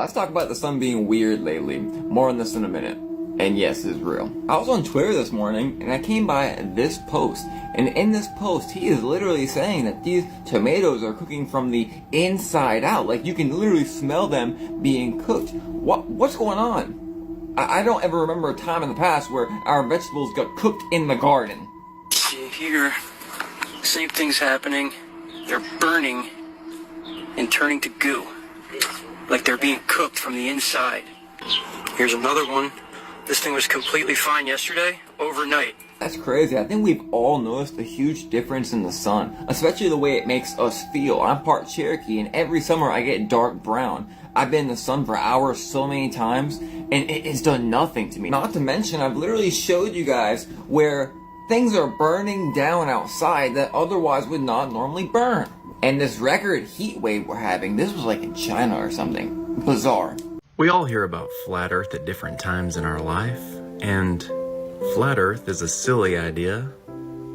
Let's talk about the sun being weird lately. More on this in a minute. And yes, it's real. I was on Twitter this morning and I came by this post. And in this post, he is literally saying that these tomatoes are cooking from the inside out. Like you can literally smell them being cooked. What's going on? I don't ever remember a time in the past where our vegetables got cooked in the garden. See here, same thing's happening. They're burning and turning to goo. Like they're being cooked from the inside. Here's another one. This thing was completely fine yesterday, overnight. That's crazy. I think we've all noticed a huge difference in the sun, especially the way it makes us feel. I'm part Cherokee, and every summer I get dark brown. I've been in the sun for hours so many times, and it has done nothing to me. Not to mention, I've literally showed you guys where things are burning down outside that otherwise would not normally burn. And this record heat wave we're having, this was like in China or something. Bizarre. We all hear about flat Earth at different times in our life, and flat Earth is a silly idea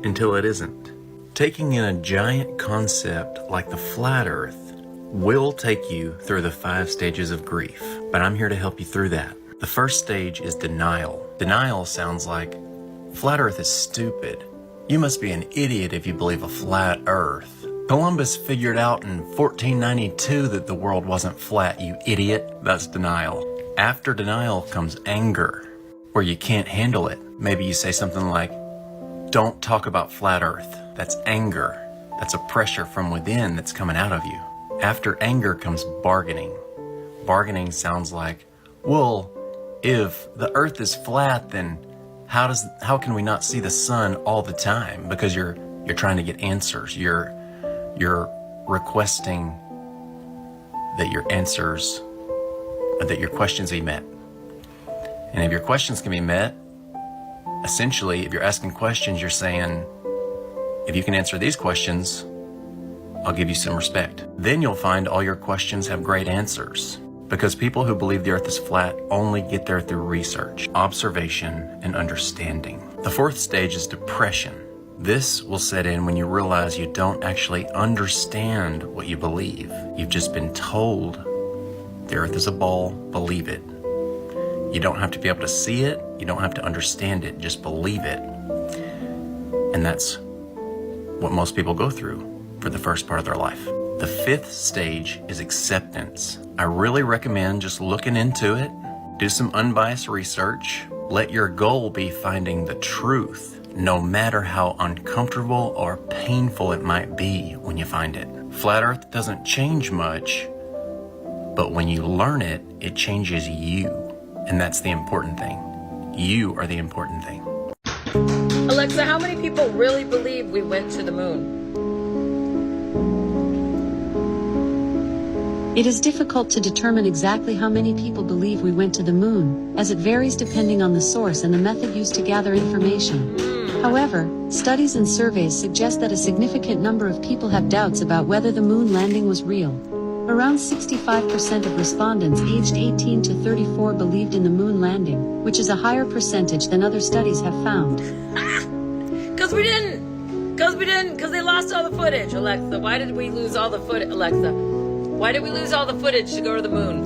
until it isn't. Taking in a giant concept like the flat Earth will take you through the 5 stages of grief, but I'm here to help you through that. The first stage is denial. Denial sounds like, flat Earth is stupid. You must be an idiot if you believe a flat Earth. Columbus figured out in 1492 that the world wasn't flat, you idiot. That's denial. After denial comes anger, where you can't handle it. Maybe you say something like, don't talk about flat Earth. That's anger. That's a pressure from within that's coming out of you. After anger comes bargaining. Bargaining sounds like, well, if the Earth is flat, then how can we not see the sun all the time? Because you're trying to get answers. You're requesting that your questions be met. And if your questions can be met, essentially, if you're asking questions, you're saying, if you can answer these questions, I'll give you some respect. Then you'll find all your questions have great answers. Because people who believe the Earth is flat only get there through research, observation, and understanding. The 4th stage is depression. This will set in when you realize you don't actually understand what you believe. You've just been told the Earth is a ball, believe it. You don't have to be able to see it, you don't have to understand it, just believe it. And that's what most people go through for the first part of their life. The 5th stage is acceptance. I really recommend just looking into it, do some unbiased research, let your goal be finding the truth, no matter how uncomfortable or painful it might be when you find it. Flat Earth doesn't change much, but when you learn it, it changes you. And that's the important thing. You are the important thing. Alexa, how many people really believe we went to the moon? It is difficult to determine exactly how many people believe we went to the moon, as it varies depending on the source and the method used to gather information. However, studies and surveys suggest that a significant number of people have doubts about whether the moon landing was real. Around 65% of respondents aged 18 to 34 believed in the moon landing, which is a higher percentage than other studies have found. Because they lost all the footage, Alexa. Why did we lose all the footage, Alexa? Why did we lose all the footage to go to the moon?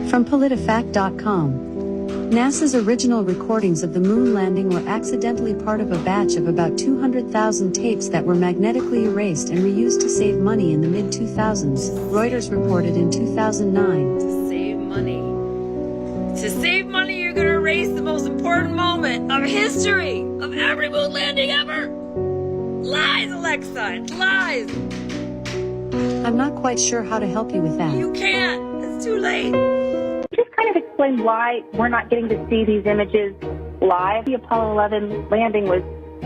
From PolitiFact.com. NASA's original recordings of the moon landing were accidentally part of a batch of about 200,000 tapes that were magnetically erased and reused to save money in the mid-2000s, Reuters reported in 2009. To save money. To save money, you're going to erase the most important moment of history of every moon landing ever. Lies, Alexa. It's lies. I'm not quite sure how to help you with that. You can't. It's too late. Just kind of explain why we're not getting to see these images live. The Apollo 11 landing was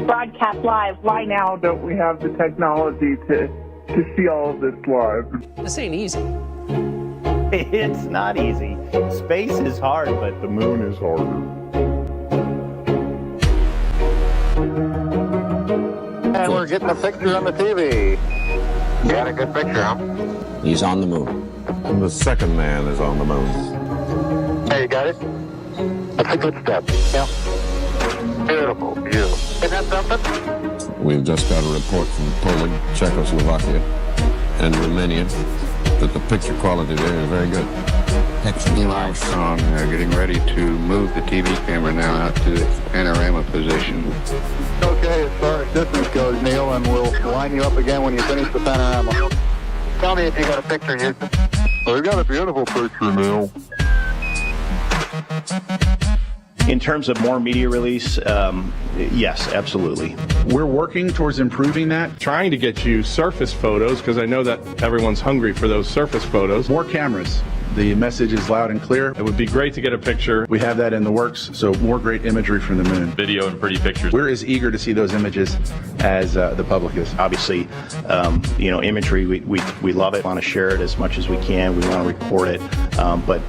broadcast live. Why now don't we have the technology to see all of this live? This ain't easy. It's not easy. Space is hard, but the moon is harder. And we're getting a picture on the TV. You got a good picture, huh? He's on the moon. And the second man is on the moon. Hey, you got it? That's a good step. Yeah. Beautiful, beautiful. Isn't that something? We've just got a report from Poland, Czechoslovakia, and Romania, but the picture quality there is very good. Neil Armstrong getting ready to move the TV camera now out to its panorama position. Okay, as far as distance goes, Neil, and we'll line you up again when you finish the panorama. Tell me if you got a picture, Houston. Oh, you got a beautiful picture, Neil. In terms of more media release, yes, absolutely. We're working towards improving that, trying to get you surface photos, because I know that everyone's hungry for those surface photos. More cameras. The message is loud and clear. It would be great to get a picture. We have that in the works, so more great imagery from the moon. Video and pretty pictures. We're as eager to see those images as the public is. Obviously, imagery, we love it. We want to share it as much as we can. We want to record it. But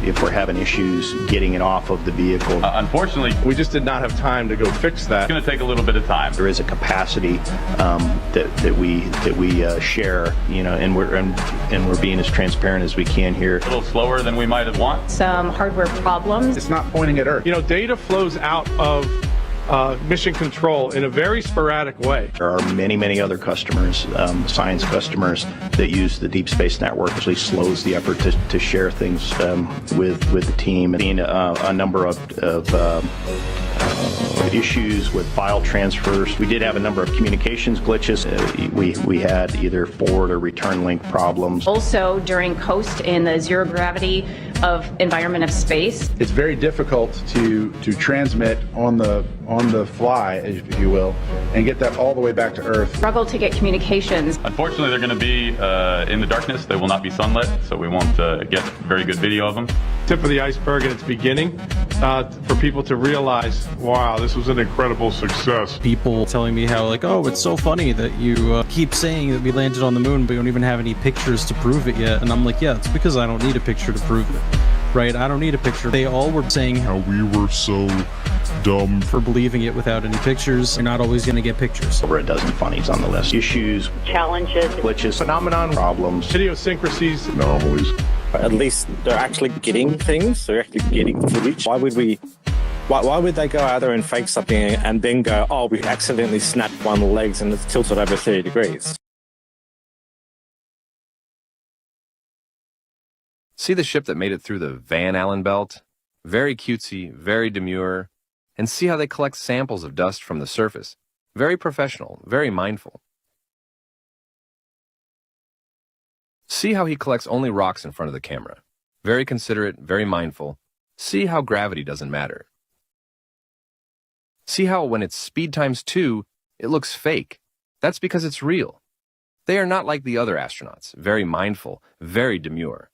if we're having issues getting it off of the vehicle. Unfortunately, we just did not have time to go fix that. It's going to take a little bit of time. There is a capacity that we share, and we're being as transparent as we can here. A little slower than we might have wanted. Some hardware problems. It's not pointing at Earth. Data flows out of mission control in a very sporadic way. There are many other customers, science customers, that use the Deep Space Network. Actually slows the effort to share things with the team. Being a number of issues with file transfers. We did have a number of communications glitches. We had either forward or return link problems. Also, during coast in the zero gravity of environment of space. It's very difficult to transmit on the fly, if you will, and get that all the way back to Earth. Struggle to get communications. Unfortunately, they're going to be in the darkness. They will not be sunlit, so we won't get very good video of them. Tip of the iceberg at its beginning for people to realize, wow, this was an incredible success. People telling me how, oh, it's so funny that you keep saying that we landed on the moon, but you don't even have any pictures to prove it yet. And I'm like, yeah, it's because I don't need a picture to prove it. Right? I don't need a picture. They all were saying how we were so dumb for believing it without any pictures. You're not always going to get pictures. Over a dozen funnies on the list. Issues, challenges, glitches, phenomenon, problems, idiosyncrasies, anomalies. At least they're actually getting things. They're actually getting footage. Why would they go out there and fake something and then go, oh, we accidentally snapped one of the legs and it's tilted over 30 degrees? See the ship that made it through the Van Allen belt? Very cutesy, very demure. And see how they collect samples of dust from the surface. Very professional, very mindful. See how he collects only rocks in front of the camera. Very considerate, very mindful. See how gravity doesn't matter. See how when it's speed times 2, it looks fake. That's because it's real. They are not like the other astronauts, very mindful, very demure.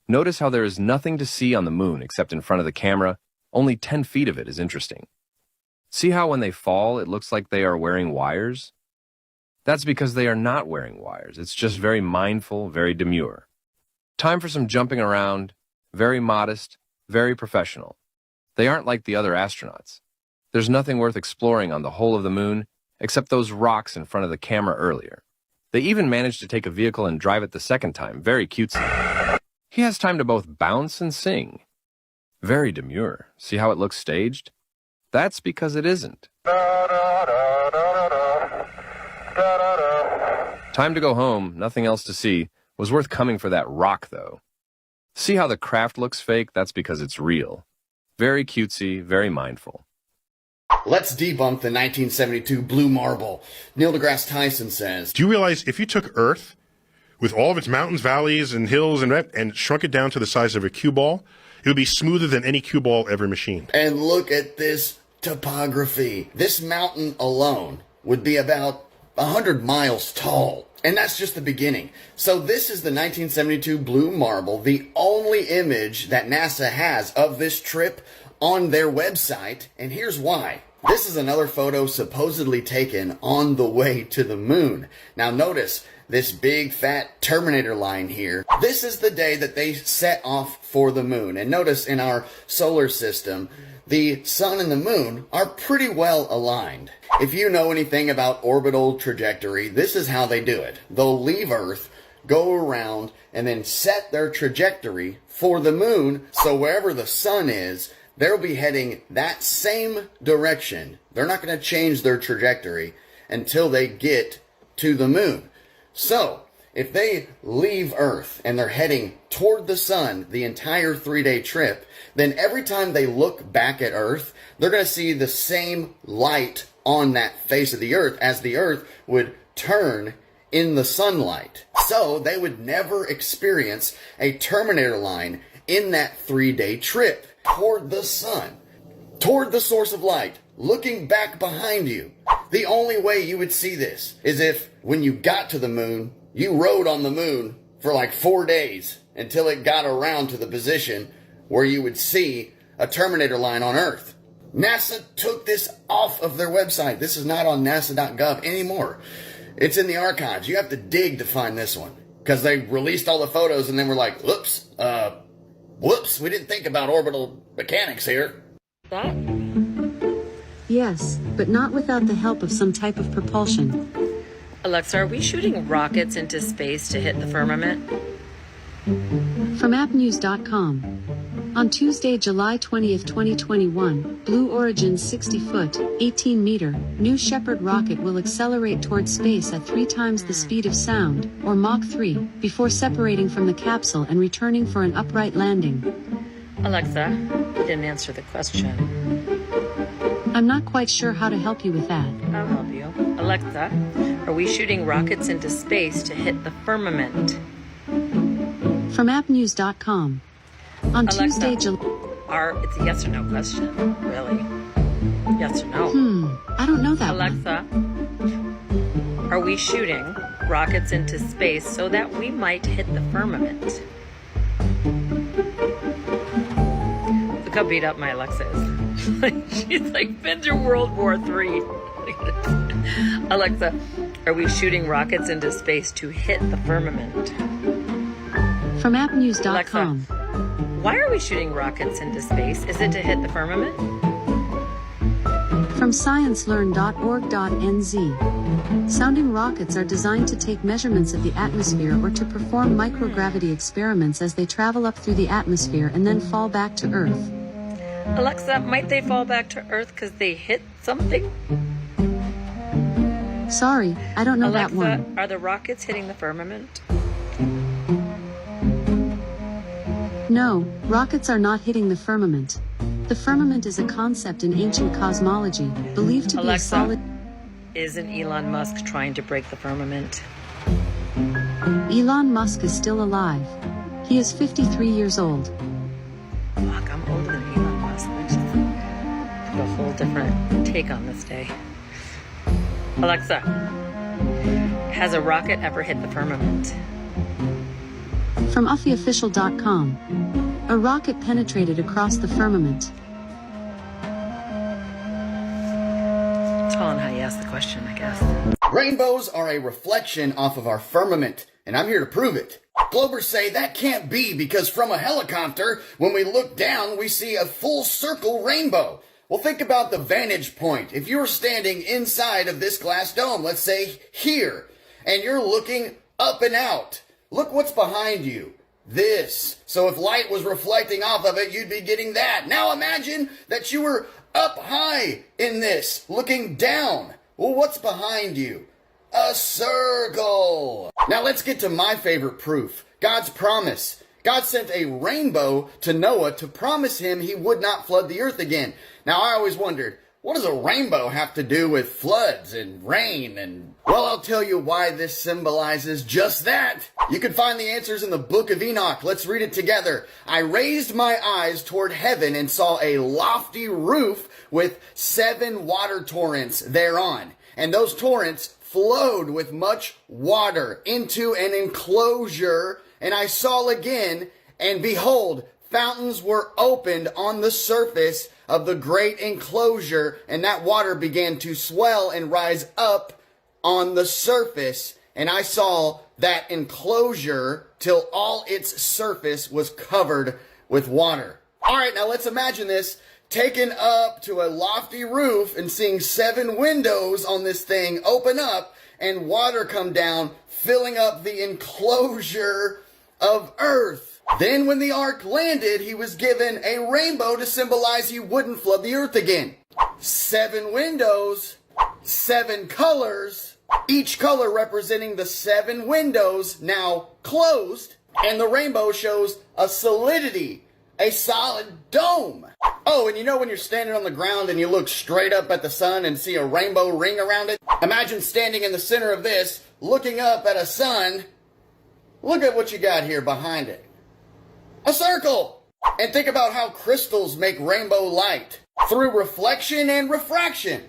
Notice how there is nothing to see on the moon except in front of the camera. Only 10 feet of it is interesting. See how when they fall, it looks like they are wearing wires? That's because they are not wearing wires. It's just very mindful, very demure. Time for some jumping around, very modest, very professional. They aren't like the other astronauts. There's nothing worth exploring on the whole of the moon except those rocks in front of the camera earlier. They even managed to take a vehicle and drive it the second time, very cutesy. He has time to both bounce and sing. Very demure. See how it looks staged? That's because it isn't. Time to go home, nothing else to see. Was worth coming for that rock, though. See how the craft looks fake? That's because it's real. Very cutesy, very mindful. Let's debunk the 1972 blue marble. Neil deGrasse Tyson says, do you realize if you took Earth with all of its mountains, valleys, and hills and shrunk it down to the size of a cue ball, it would be smoother than any cue ball ever machined. And look at this topography. This mountain alone would be about 100 miles tall. And that's just the beginning. So this is the 1972 blue marble, the only image that NASA has of this trip on their website. And here's why. This is another photo supposedly taken on the way to the moon. Now notice this big fat Terminator line here. This is the day that they set off for the moon. And notice in our solar system, the sun and the moon are pretty well aligned. If you know anything about orbital trajectory, this is how they do it. They'll leave Earth, go around, and then set their trajectory for the moon, so wherever the sun is, they'll be heading that same direction. They're not going to change their trajectory until they get to the moon. So, if they leave Earth and they're heading toward the sun the entire 3-day trip, then every time they look back at Earth, they're going to see the same light on that face of the Earth as the Earth would turn in the sunlight. So they would never experience a Terminator line in that 3-day trip toward the sun, toward the source of light, looking back behind you. The only way you would see this is if, when you got to the moon, you rode on the moon for like 4 days until it got around to the position where you would see a Terminator line on Earth. NASA took this off of their website. This is not on nasa.gov anymore. It's in the archives. You have to dig to find this one because they released all the photos and then were like, whoops, we didn't think about orbital mechanics here. That? Yes, but not without the help of some type of propulsion. Alexa, are we shooting rockets into space to hit the firmament? From appnews.com. On Tuesday, July 20th, 2021, Blue Origin's 60-foot, 18-meter, New Shepard rocket will accelerate towards space at 3 times the speed of sound, or Mach 3, before separating from the capsule and returning for an upright landing. Alexa, you didn't answer the question. I'm not quite sure how to help you with that. I'll help you. Alexa, are we shooting rockets into space to hit the firmament? From appnews.com. On Alexa, Tuesday, it's a yes or no question, really. Yes or no? I don't know that Alexa, are we shooting rockets into space so that we might hit the firmament? Look how beat up my Alexa is. She's like, been through World War III. Alexa, are we shooting rockets into space to hit the firmament? From appnews.com. Alexa, why are we shooting rockets into space? Is it to hit the firmament? From sciencelearn.org.nz. Sounding rockets are designed to take measurements of the atmosphere or to perform microgravity experiments as they travel up through the atmosphere and then fall back to Earth. Alexa, might they fall back to Earth because they hit something? Sorry, I don't know Alexa, that one. Are the rockets hitting the firmament? No, rockets are not hitting the firmament. The firmament is a concept in ancient cosmology, believed to be a Alexa, solid... Isn't Elon Musk trying to break the firmament? Elon Musk is still alive. He is 53 years old. Fuck, I'm older than Elon Musk. I just put a whole different take on this day. Alexa, has a rocket ever hit the firmament? From UffyOfficial.com. A rocket penetrated across the firmament. It's all on how you ask the question, I guess. Rainbows are a reflection off of our firmament, and I'm here to prove it. Globers say that can't be because from a helicopter, when we look down, we see a full circle rainbow. Well, think about the vantage point. If you're standing inside of this glass dome, let's say here, and you're looking up and out, look what's behind you. This. So if light was reflecting off of it, you'd be getting that. Now imagine that you were up high in this, looking down. Well, what's behind you? A circle. Now let's get to my favorite proof. God's promise. God sent a rainbow to Noah to promise him he would not flood the earth again. Now I always wondered, what does a rainbow have to do with floods and rain and... Well, I'll tell you why this symbolizes just that. You can find the answers in the book of Enoch. Let's read it together. I raised my eyes toward heaven and saw a lofty roof with 7 water torrents thereon. And those torrents flowed with much water into an enclosure. And I saw again, and behold, fountains were opened on the surface of the great enclosure, and that water began to swell and rise up on the surface. And I saw that enclosure till all its surface was covered with water. All right, now let's imagine this taken up to a lofty roof and seeing 7 windows on this thing open up and water come down, filling up the enclosure of earth. Then when the ark landed, he was given a rainbow to symbolize he wouldn't flood the earth again. 7 windows, 7 colors, each color representing the 7 windows now closed, and the rainbow shows a solidity, a solid dome. Oh, and you know when you're standing on the ground and you look straight up at the sun and see a rainbow ring around it? Imagine standing in the center of this, looking up at a sun. Look at what you got here behind it. A circle! And think about how crystals make rainbow light through reflection and refraction.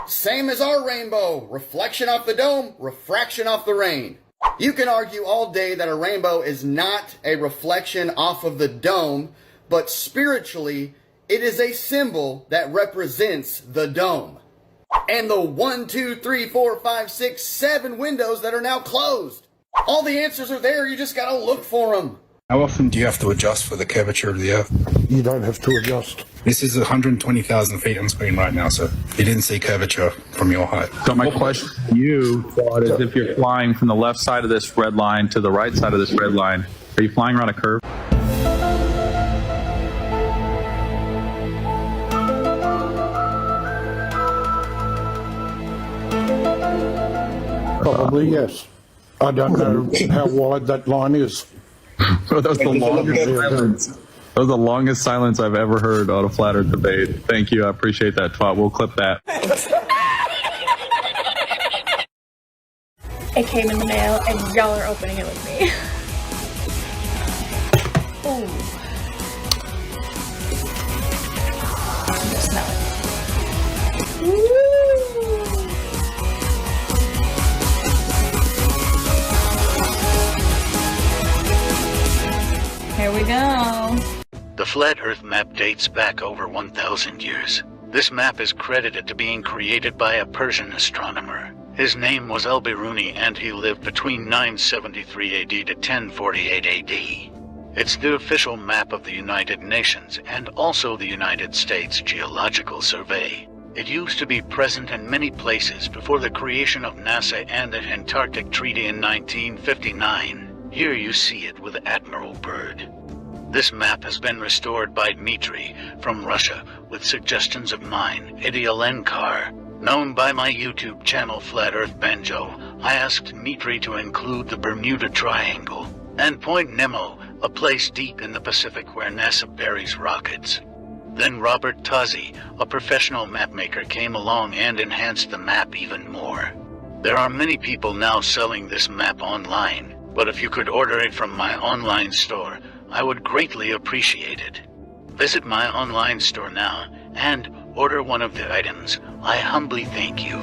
Same as our rainbow. Reflection off the dome, refraction off the rain. You can argue all day that a rainbow is not a reflection off of the dome, but spiritually, it is a symbol that represents the dome. And the 1, 2, 3, 4, 5, 6, 7 windows that are now closed. All the answers are there, you just gotta look for them. How often do you have to adjust for the curvature of the Earth? You don't have to adjust. This is 120,000 feet on screen right now, so you didn't see curvature from your height. So my question to you is, if you're flying from the left side of this red line to the right side of this red line, are you flying around a curve? Probably, yes. I don't know how wide that line is. That was the longest silence. That was the longest silence I've ever heard on a flat Earth debate. Thank you. I appreciate that, Twat. We'll clip that. It came in the mail and y'all are opening it with me. Ooh. Smell it. Woo! Here we go. The Flat Earth map dates back over 1,000 years. This map is credited to being created by a Persian astronomer. His name was Al-Biruni, and he lived between 973 AD to 1048 AD. It's the official map of the United Nations and also the United States Geological Survey. It used to be present in many places before the creation of NASA and the Antarctic Treaty in 1959. Here you see it with Admiral Byrd. This map has been restored by Dmitry from Russia with suggestions of mine, Eddie Alenkar. Known by my YouTube channel Flat Earth Banjo, I asked Dmitry to include the Bermuda Triangle and Point Nemo, a place deep in the Pacific where NASA buries rockets. Then Robert Tozzi, a professional mapmaker, came along and enhanced the map even more. There are many people now selling this map online, but if you could order it from my online store, I would greatly appreciate it. Visit my online store now and order one of the items. I humbly thank you.